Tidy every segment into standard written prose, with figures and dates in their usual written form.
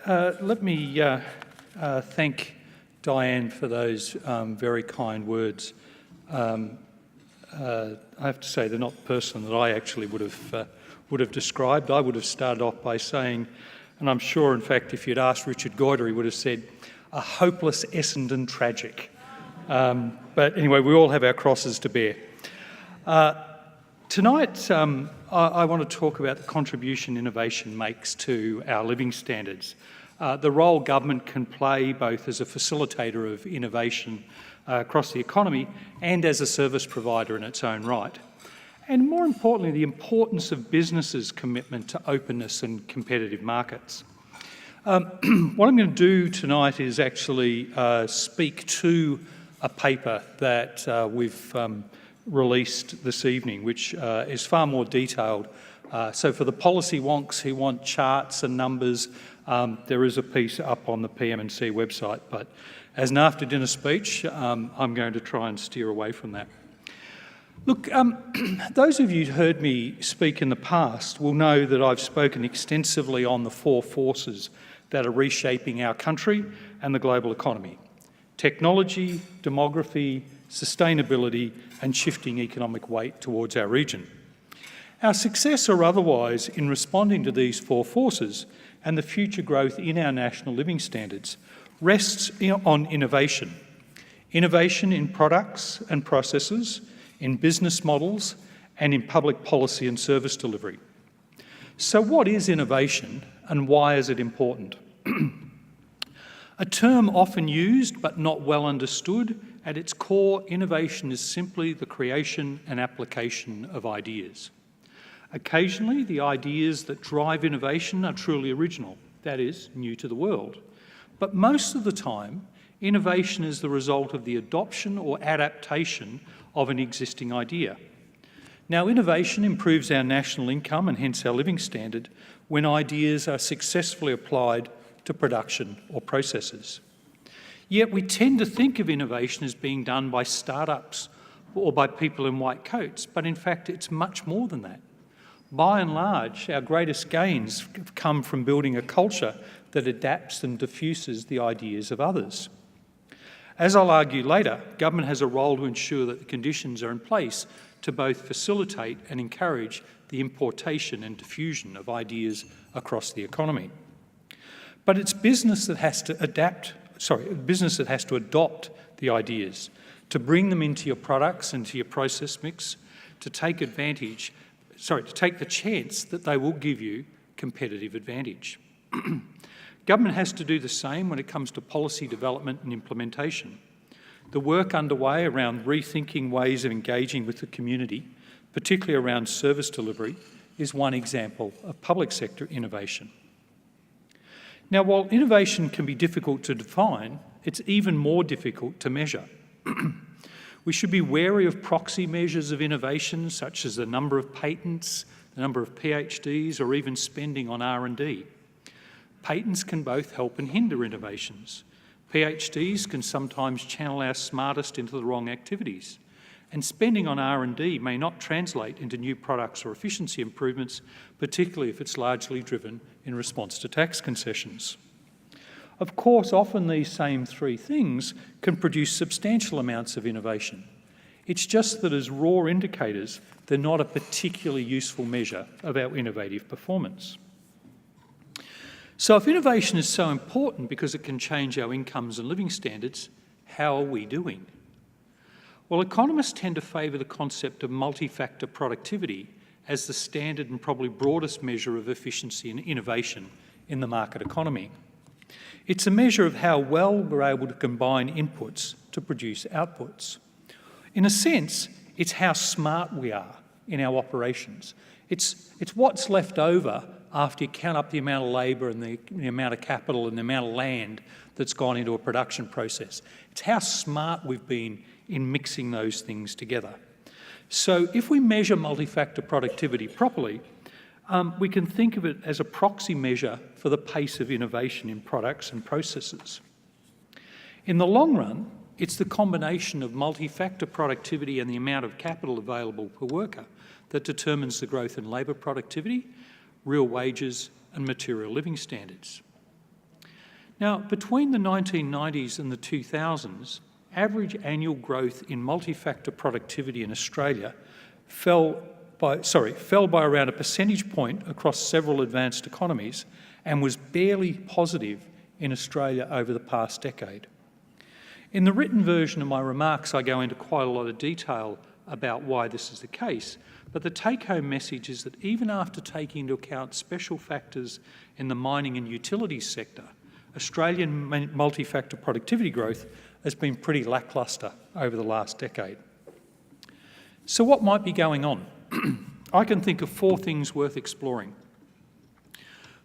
Let me thank Diane for those very kind words. I have to say they're not the person that I actually would have described. I would have started off by saying, and I'm sure, in fact, if you'd asked Richard Goyder, he would have said, a hopeless Essendon tragic. But anyway, we all have our crosses to bear. Tonight, I want to talk about the contribution innovation makes to our living standards, the role government can play both as a facilitator of innovation across the economy and as a service provider in its own right, and more importantly, the importance of businesses' commitment to openness and competitive markets. What I'm going to do tonight is actually speak to a paper that we've released this evening, which is far more detailed. So for the policy wonks who want charts and numbers, there is a piece up on the PM&C website, but as an after-dinner speech, I'm going to try and steer away from that. Look, those of you who heard me speak in the past will know that I've spoken extensively on the four forces that are reshaping our country and the global economy: technology, demography, sustainability, and shifting economic weight towards our region. Our success or otherwise in responding to these four forces and the future growth in our national living standards rests on innovation. Innovation in products and processes, in business models, and in public policy and service delivery. So what is innovation and why is it important? A term often used but not well understood, at its core, innovation is simply the creation and application of ideas. Occasionally, the ideas that drive innovation are truly original, that is, new to the world. But most of the time, innovation is the result of the adoption or adaptation of an existing idea. Now, innovation improves our national income and hence our living standard when ideas are successfully applied to production or processes. Yet we tend to think of innovation as being done by startups or by people in white coats, but in fact it's much more than that. By and large, our greatest gains have come from building a culture that adapts and diffuses the ideas of others. As I'll argue later, government has a role to ensure that the conditions are in place to both facilitate and encourage the importation and diffusion of ideas across the economy. But it's business that has to adopt the ideas, to bring them into your products, into your process mix, to take the chance that they will give you competitive advantage. Government has to do the same when it comes to policy development and implementation. The work underway around rethinking ways of engaging with the community, particularly around service delivery, is one example of public sector innovation. Now, while innovation can be difficult to define, it's even more difficult to measure. We should be wary of proxy measures of innovation, such as the number of patents, the number of PhDs, or even spending on R&D. Patents can both help and hinder innovations. PhDs can sometimes channel our smartest into the wrong activities. And spending on R&D may not translate into new products or efficiency improvements, particularly if it's largely driven in response to tax concessions. Of course, often these same three things can produce substantial amounts of innovation. It's just that as raw indicators, they're not a particularly useful measure of our innovative performance. So if innovation is so important because it can change our incomes and living standards, how are we doing? Well, economists tend to favour the concept of multi-factor productivity as the standard and probably broadest measure of efficiency and innovation in the market economy. It's a measure of how well we're able to combine inputs to produce outputs. In a sense, it's how smart we are in our operations. It's what's left over after you count up the amount of labour and the amount of capital and the amount of land that's gone into a production process. It's how smart we've been in mixing those things together. So if we measure multi-factor productivity properly, we can think of it as a proxy measure for the pace of innovation in products and processes. In the long run, it's the combination of multi-factor productivity and the amount of capital available per worker that determines the growth in labour productivity, real wages and material living standards. Now, between the 1990s and the 2000s, average annual growth in multi-factor productivity in Australia fell by around a percentage point across several advanced economies and was barely positive in Australia over the past decade. In the written version of my remarks, I go into quite a lot of detail about why this is the case, but the take-home message is that even after taking into account special factors in the mining and utilities sector, Australian multi-factor productivity growth has been pretty lacklustre over the last decade. So what might be going on? I can think of 4 things worth exploring.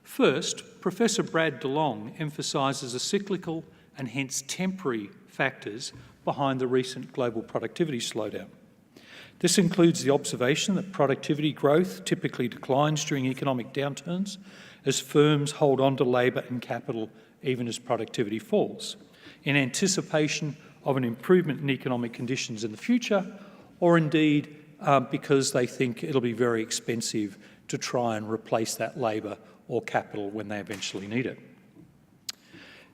First, Professor Brad DeLong emphasises the cyclical and hence temporary factors behind the recent global productivity slowdown. This includes the observation that productivity growth typically declines during economic downturns as firms hold on to labour and capital even as productivity falls, in anticipation of an improvement in economic conditions in the future, or indeed because they think it'll be very expensive to try and replace that labour or capital when they eventually need it.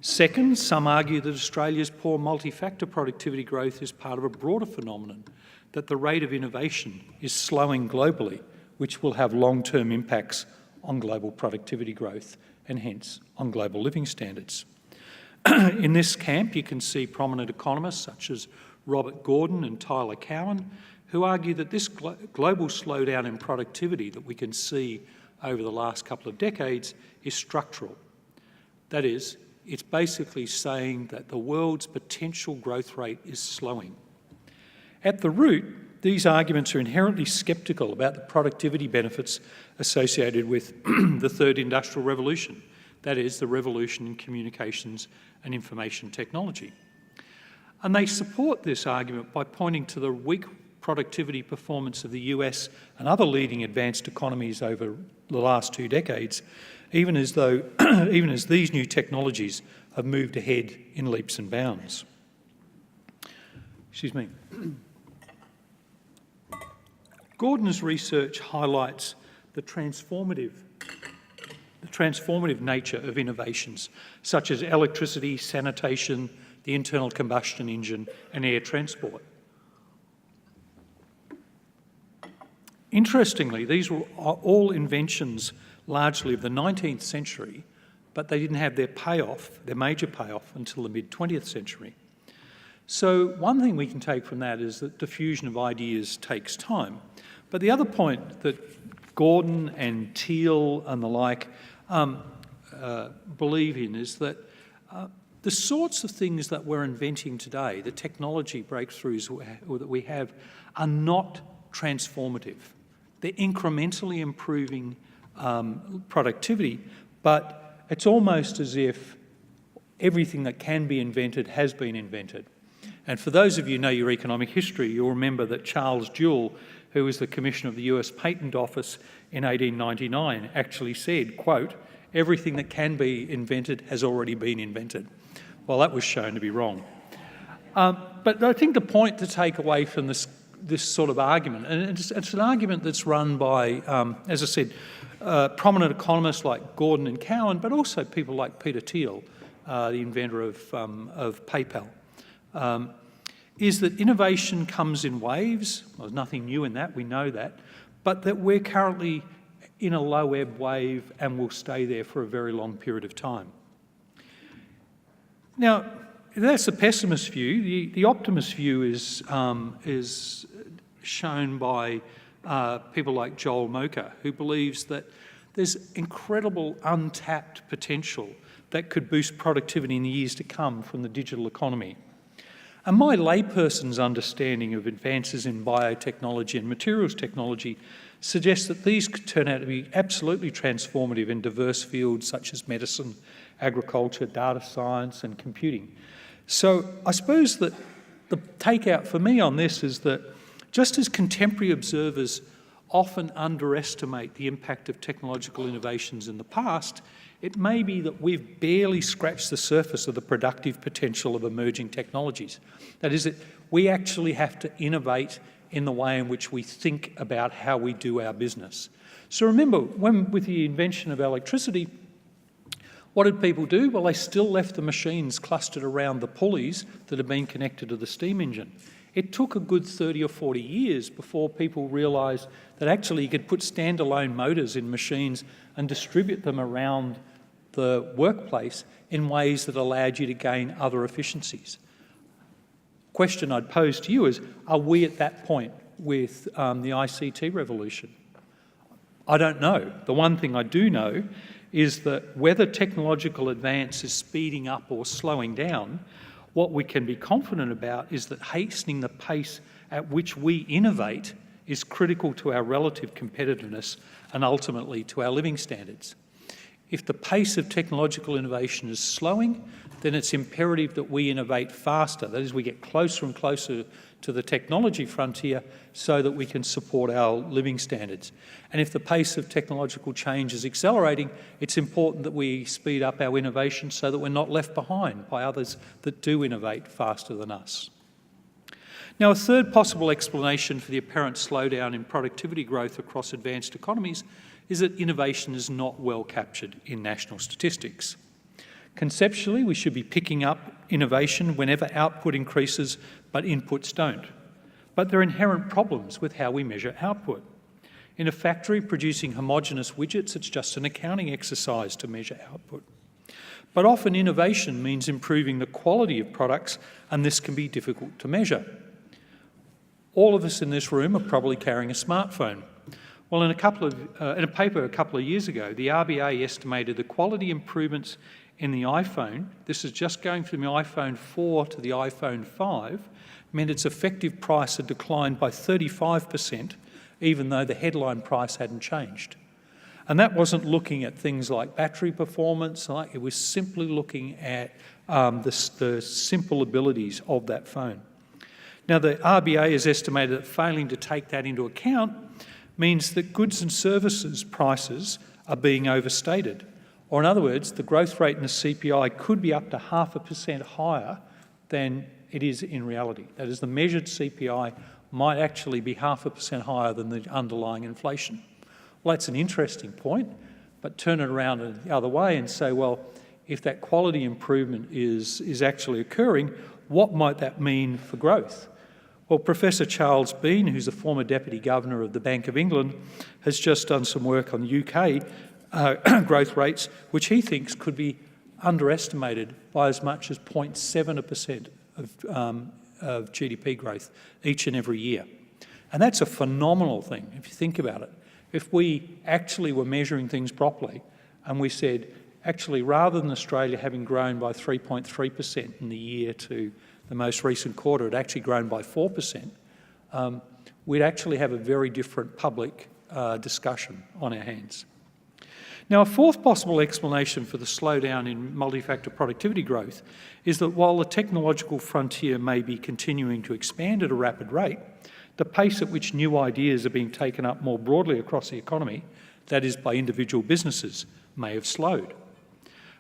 Second, some argue that Australia's poor multi-factor productivity growth is part of a broader phenomenon, that the rate of innovation is slowing globally, which will have long-term impacts on global productivity growth and hence on global living standards. In this camp, you can see prominent economists such as Robert Gordon and Tyler Cowen, who argue that this global slowdown in productivity that we can see over the last couple of decades is structural. That is, it's basically saying that the world's potential growth rate is slowing. At the root, these arguments are inherently sceptical about the productivity benefits associated with the third industrial revolution, that is, the revolution in communications and information technology. And they support this argument by pointing to the weak productivity performance of the US and other leading advanced economies over the last 2 decades, even as these new technologies have moved ahead in leaps and bounds. Excuse me. Gordon's research highlights the transformative nature of innovations such as electricity, sanitation, the internal combustion engine and air transport. Interestingly, these were all inventions largely of the 19th century, but they didn't have their major payoff until the mid-20th century. So one thing we can take from that is that diffusion of ideas takes time. But the other point that Gordon and Teal and the like believe in is that the sorts of things that we're inventing today, the technology breakthroughs that we have, are not transformative. They're incrementally improving productivity, but it's almost as if everything that can be invented has been invented. And for those of you who know your economic history, you'll remember that Charles Duell, who was the Commissioner of the US Patent Office in 1899, actually said, quote, "Everything that can be invented has already been invented." Well, that was shown to be wrong. But I think the point to take away from this sort of argument, and it's an argument that's run by, as I said, prominent economists like Gordon and Cowen, but also people like Peter Thiel, the inventor of PayPal, is that innovation comes in waves. Well, there's nothing new in that, we know that, but that we're currently in a low ebb wave and will stay there for a very long period of time. Now, that's the pessimist view. The optimist view is shown by people like Joel Mocha, who believes that there's incredible untapped potential that could boost productivity in the years to come from the digital economy. And my layperson's understanding of advances in biotechnology and materials technology suggests that these could turn out to be absolutely transformative in diverse fields such as medicine, agriculture, data science and computing. So I suppose that the takeout for me on this is that just as contemporary observers often underestimate the impact of technological innovations in the past, it may be that we've barely scratched the surface of the productive potential of emerging technologies. That is, that we actually have to innovate in the way in which we think about how we do our business. So remember, with the invention of electricity, What did people do? Well, they still left the machines clustered around the pulleys that had been connected to the steam engine. It took a good 30 or 40 years before people realised that actually you could put standalone motors in machines and distribute them around the workplace in ways that allowed you to gain other efficiencies. Question I'd pose to you is, are we at that point with the ICT revolution? I don't know. The one thing I do know is that whether technological advance is speeding up or slowing down, what we can be confident about is that hastening the pace at which we innovate is critical to our relative competitiveness and ultimately to our living standards. If the pace of technological innovation is slowing, then it's imperative that we innovate faster. That is, we get closer and closer to the technology frontier so that we can support our living standards. And if the pace of technological change is accelerating, it's important that we speed up our innovation so that we're not left behind by others that do innovate faster than us. Now, a third possible explanation for the apparent slowdown in productivity growth across advanced economies is that innovation is not well captured in national statistics. Conceptually, we should be picking up innovation whenever output increases, but inputs don't. But there are inherent problems with how we measure output. In a factory producing homogeneous widgets, it's just an accounting exercise to measure output. But often innovation means improving the quality of products, and this can be difficult to measure. All of us in this room are probably carrying a smartphone. Well, in a paper a couple of years ago, the RBA estimated the quality improvements in the iPhone, this is just going from the iPhone 4 to the iPhone 5, meant its effective price had declined by 35%, even though the headline price hadn't changed. And that wasn't looking at things like battery performance, it was simply looking at the simple abilities of that phone. Now, the RBA has estimated that failing to take that into account means that goods and services prices are being overstated. Or in other words, the growth rate in the CPI could be up to 0.5% higher than it is in reality. That is, the measured CPI might actually be 0.5% higher than the underlying inflation. Well, that's an interesting point, but turn it around the other way and say, well, if that quality improvement is actually occurring, what might that mean for growth? Well, Professor Charles Bean, who's a former Deputy Governor of the Bank of England, has just done some work on UK growth rates, which he thinks could be underestimated by as much as 0.7% of GDP growth each and every year. And that's a phenomenal thing, if you think about it. If we actually were measuring things properly and we said, actually, rather than Australia having grown by 3.3% in the year to the most recent quarter, it actually grown by 4%, we'd actually have a very different public discussion on our hands. Now, a fourth possible explanation for the slowdown in multi-factor productivity growth is that while the technological frontier may be continuing to expand at a rapid rate, the pace at which new ideas are being taken up more broadly across the economy, that is by individual businesses, may have slowed.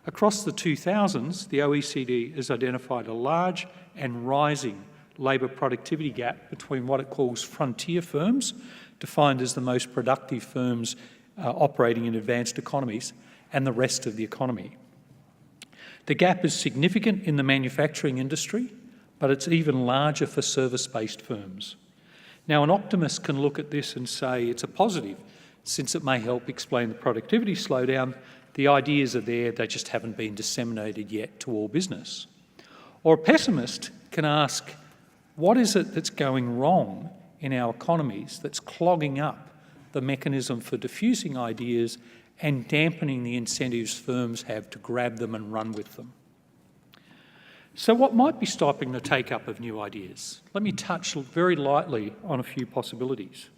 Across the 2000s, the OECD has identified a large and rising labour productivity gap between what it calls frontier firms, defined as the most productive firms operating in advanced economies, and the rest of the economy. The gap is significant in the manufacturing industry, but it's even larger for service-based firms. Now, an optimist can look at this and say it's a positive, since it may help explain the productivity slowdown. The ideas are there, they just haven't been disseminated yet to all business. Or a pessimist can ask, what is it that's going wrong in our economies that's clogging up the mechanism for diffusing ideas and dampening the incentives firms have to grab them and run with them? So what might be stopping the take-up of new ideas? Let me touch very lightly on a few possibilities.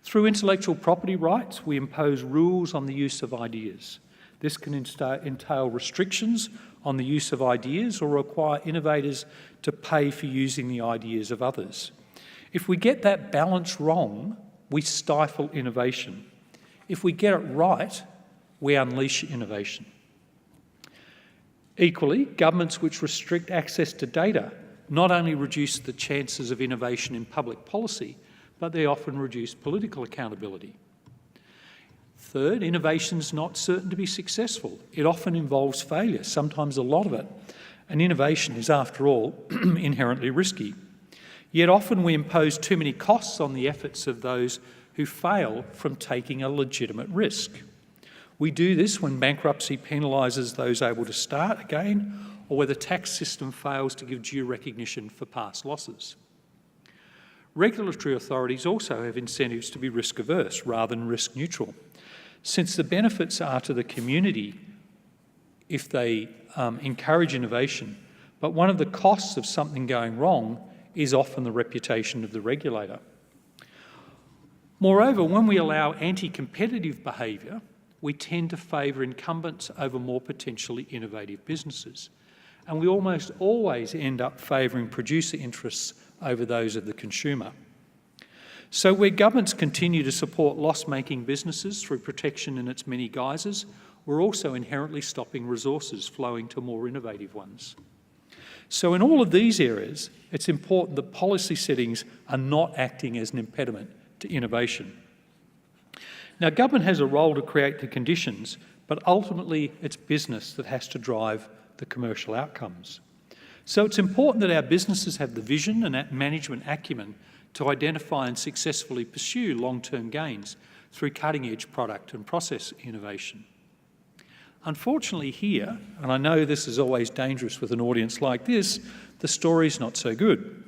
Through intellectual property rights, we impose rules on the use of ideas. This can entail restrictions on the use of ideas or require innovators to pay for using the ideas of others. If we get that balance wrong, we stifle innovation. If we get it right, we unleash innovation. Equally, governments which restrict access to data not only reduce the chances of innovation in public policy, but they often reduce political accountability. Third, innovation's not certain to be successful. It often involves failure, sometimes a lot of it. And innovation is, after all, inherently risky. Yet often we impose too many costs on the efforts of those who fail from taking a legitimate risk. We do this when bankruptcy penalises those able to start again, or where the tax system fails to give due recognition for past losses. Regulatory authorities also have incentives to be risk-averse rather than risk-neutral, since the benefits are to the community if they encourage innovation, but one of the costs of something going wrong is often the reputation of the regulator. Moreover, when we allow anti-competitive behaviour, we tend to favour incumbents over more potentially innovative businesses, and we almost always end up favouring producer interests over those of the consumer. So where governments continue to support loss-making businesses through protection in its many guises, we're also inherently stopping resources flowing to more innovative ones. So in all of these areas, it's important that policy settings are not acting as an impediment to innovation. Now, government has a role to create the conditions, but ultimately it's business that has to drive the commercial outcomes. So it's important that our businesses have the vision and management acumen to identify and successfully pursue long-term gains through cutting-edge product and process innovation. Unfortunately here, and I know this is always dangerous with an audience like this, the story's not so good.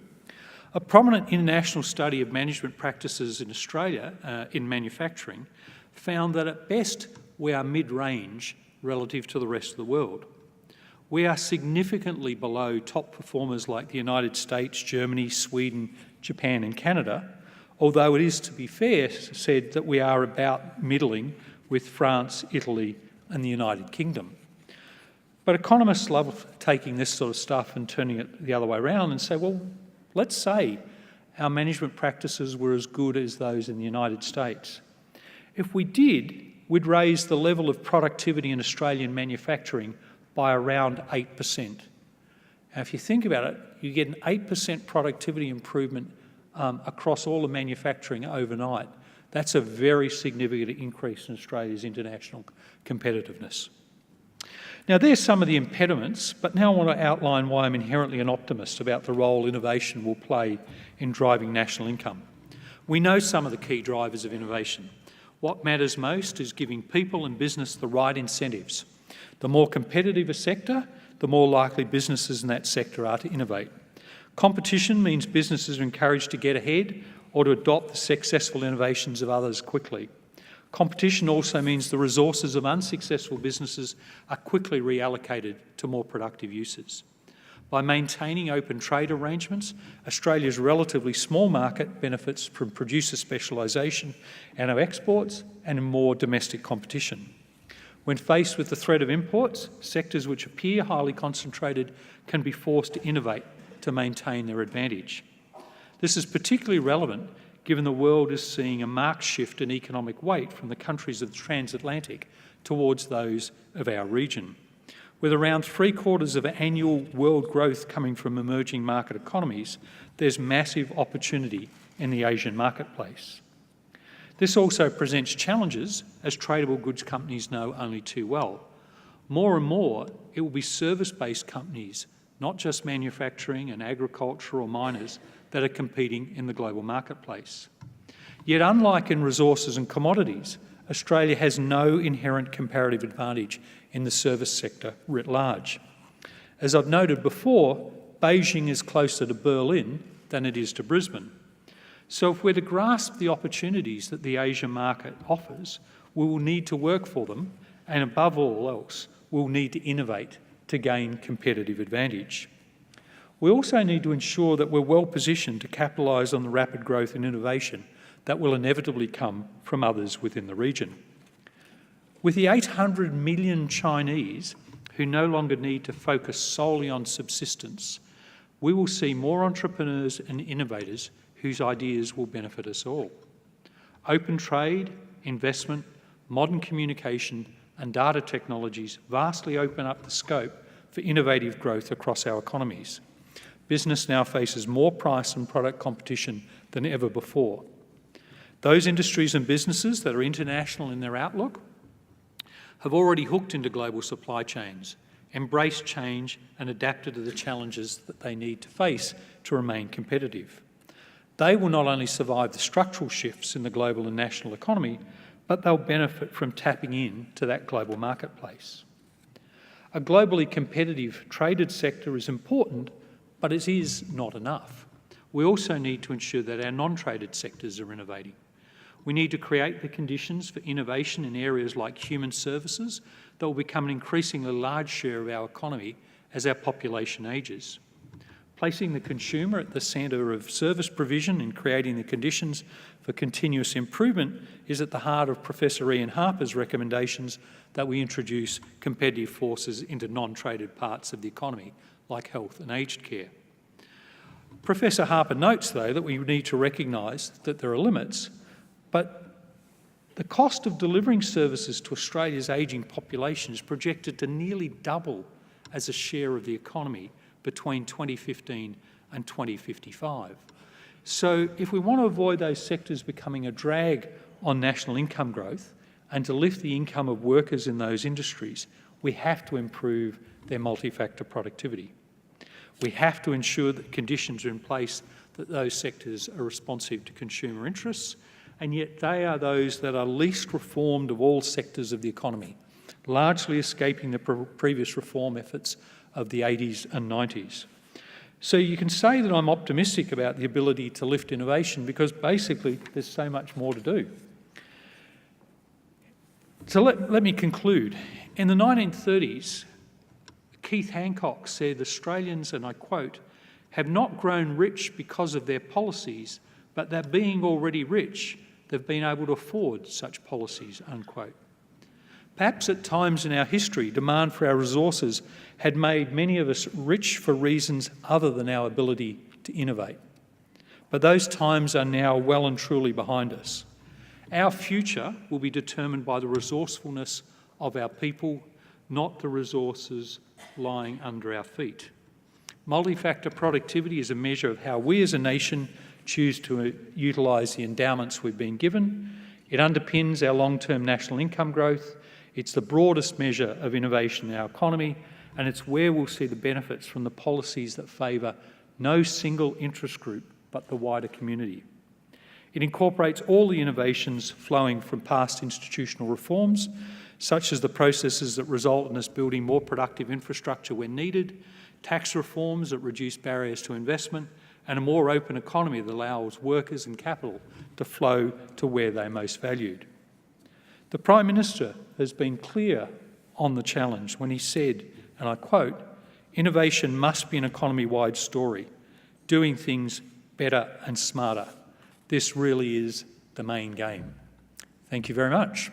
A prominent international study of management practices in Australia in manufacturing found that at best we are mid-range relative to the rest of the world. We are significantly below top performers like the United States, Germany, Sweden, Japan and Canada, although it is, to be fair, said that we are about middling with France, Italy and the United Kingdom. But economists love taking this sort of stuff and turning it the other way around and say, well, let's say our management practices were as good as those in the United States. If we did, we'd raise the level of productivity in Australian manufacturing by around 8%. Now, if you think about it, you get an 8% productivity improvement across all the manufacturing overnight. That's a very significant increase in Australia's international competitiveness. Now, there's some of the impediments, but now I want to outline why I'm inherently an optimist about the role innovation will play in driving national income. We know some of the key drivers of innovation. What matters most is giving people and business the right incentives. The more competitive a sector, the more likely businesses in that sector are to innovate. Competition means businesses are encouraged to get ahead or to adopt the successful innovations of others quickly. Competition also means the resources of unsuccessful businesses are quickly reallocated to more productive uses. By maintaining open trade arrangements, Australia's relatively small market benefits from producer specialisation and our exports and more domestic competition. When faced with the threat of imports, sectors which appear highly concentrated can be forced to innovate to maintain their advantage. This is particularly relevant given the world is seeing a marked shift in economic weight from the countries of the transatlantic towards those of our region. With around 3/4 of annual world growth coming from emerging market economies, there's massive opportunity in the Asian marketplace. This also presents challenges, as tradable goods companies know only too well. More and more, it will be service-based companies, not just manufacturing and agriculture or miners, that are competing in the global marketplace. Yet, unlike in resources and commodities, Australia has no inherent comparative advantage in the service sector writ large. As I've noted before, Beijing is closer to Berlin than it is to Brisbane. So if we're to grasp the opportunities that the Asian market offers, we will need to work for them, and above all else, we'll need to innovate to gain competitive advantage. We also need to ensure that we're well positioned to capitalise on the rapid growth and innovation that will inevitably come from others within the region. With the 800 million Chinese who no longer need to focus solely on subsistence, we will see more entrepreneurs and innovators whose ideas will benefit us all. Open trade, investment, modern communication and data technologies vastly open up the scope for innovative growth across our economies. Business now faces more price and product competition than ever before. Those industries and businesses that are international in their outlook have already hooked into global supply chains, embraced change and adapted to the challenges that they need to face to remain competitive. They will not only survive the structural shifts in the global and national economy, but they'll benefit from tapping into that global marketplace. A globally competitive traded sector is important, but it is not enough. We also need to ensure that our non-traded sectors are innovating. We need to create the conditions for innovation in areas like human services that will become an increasingly large share of our economy as our population ages. Placing the consumer at the centre of service provision and creating the conditions for continuous improvement is at the heart of Professor Ian Harper's recommendations that we introduce competitive forces into non-traded parts of the economy, like health and aged care. Professor Harper notes, though, that we need to recognise that there are limits, but the cost of delivering services to Australia's ageing population is projected to nearly double as a share of the economy between 2015 and 2055. So if we want to avoid those sectors becoming a drag on national income growth and to lift the income of workers in those industries, we have to improve their multi-factor productivity. We have to ensure that conditions are in place that those sectors are responsive to consumer interests, and yet they are those that are least reformed of all sectors of the economy, largely escaping the previous reform efforts of the 80s and 90s. So you can say that I'm optimistic about the ability to lift innovation because basically there's so much more to do. So let me conclude. In the 1930s, Keith Hancock said Australians, and I quote, have not grown rich because of their policies, but that being already rich, they've been able to afford such policies, unquote. Perhaps at times in our history, demand for our resources had made many of us rich for reasons other than our ability to innovate. But those times are now well and truly behind us. Our future will be determined by the resourcefulness of our people, not the resources lying under our feet. Multi-factor productivity is a measure of how we as a nation choose to utilise the endowments we've been given. It underpins our long-term national income growth. It's the broadest measure of innovation in our economy, and it's where we'll see the benefits from the policies that favour no single interest group but the wider community. It incorporates all the innovations flowing from past institutional reforms, such as the processes that result in us building more productive infrastructure when needed, tax reforms that reduce barriers to investment, and a more open economy that allows workers and capital to flow to where they're most valued. The Prime Minister has been clear on the challenge when he said, and I quote, "Innovation must be an economy-wide story, doing things better and smarter. This really is the main game." Thank you very much.